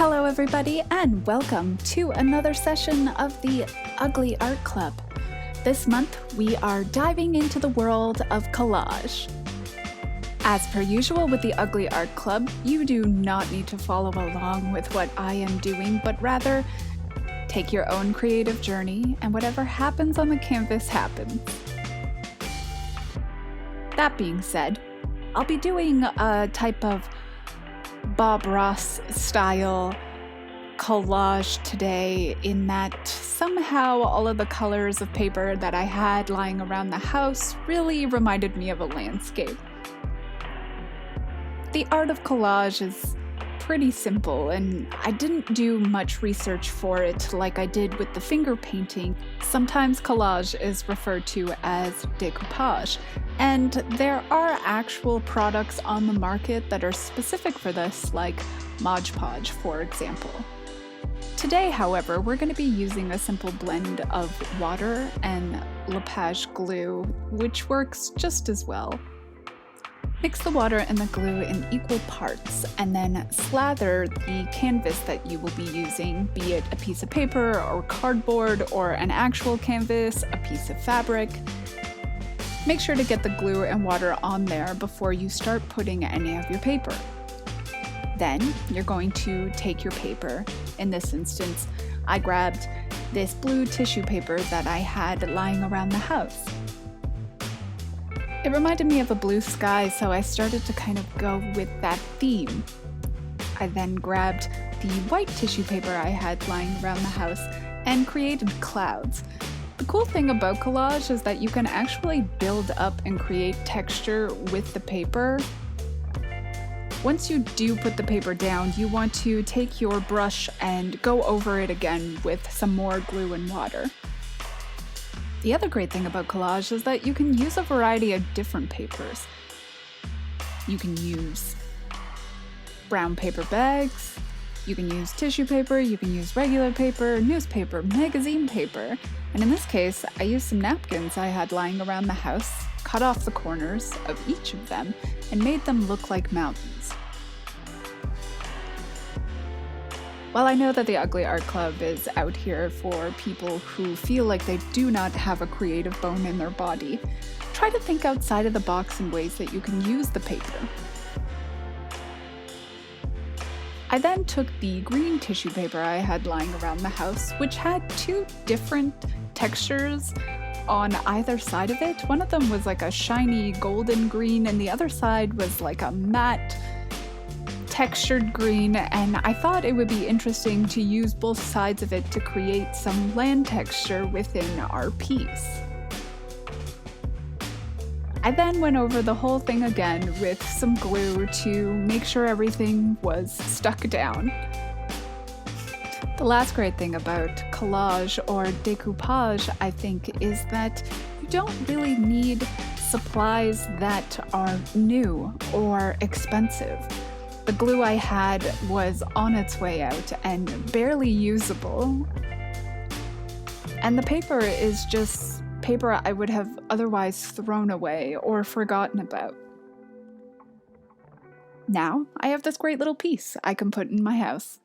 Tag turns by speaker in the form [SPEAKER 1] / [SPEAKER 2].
[SPEAKER 1] Hello everybody and welcome to another session of the Ugly Art Club. This month we are diving into the world of collage. As per usual with the Ugly Art Club, you do not need to follow along with what I am doing, but rather take your own creative journey and whatever happens on the canvas happens. That being said, I'll be doing a type of Bob Ross style collage today, in that somehow all of the colors of paper that I had lying around the house really reminded me of a landscape. The art of collage is pretty simple, and I didn't do much research for it like I did with the finger painting. Sometimes collage is referred to as decoupage, and there are actual products on the market that are specific for this, like Mod Podge, for example. Today, however, we're going to be using a simple blend of water and Collage glue, which works just as well. Mix the water and the glue in equal parts, and then slather the canvas that you will be using, be it a piece of paper or cardboard or an actual canvas, a piece of fabric. Make sure to get the glue and water on there before you start putting any of your paper. Then you're going to take your paper. In this instance, I grabbed this blue tissue paper that I had lying around the house. It reminded me of a blue sky, so I started to kind of go with that theme. I then grabbed the white tissue paper I had lying around the house and created clouds. The cool thing about collage is that you can actually build up and create texture with the paper. Once you do put the paper down, you want to take your brush and go over it again with some more glue and water. The other great thing about collage is that you can use a variety of different papers. You can use brown paper bags, you can use tissue paper, you can use regular paper, newspaper, magazine paper, and in this case, I used some napkins I had lying around the house, cut off the corners of each of them, and made them look like mountains. While I know that the Ugly Art Club is out here for people who feel like they do not have a creative bone in their body, try to think outside of the box in ways that you can use the paper. I then took the green tissue paper I had lying around the house, which had two different textures on either side of it. One of them was like a shiny golden green, and the other side was like a matte textured green, and I thought it would be interesting to use both sides of it to create some land texture within our piece. I then went over the whole thing again with some glue to make sure everything was stuck down. The last great thing about collage or decoupage, I think, is that you don't really need supplies that are new or expensive. The glue I had was on its way out and barely usable. And the paper is just paper I would have otherwise thrown away or forgotten about. Now I have this great little piece I can put in my house.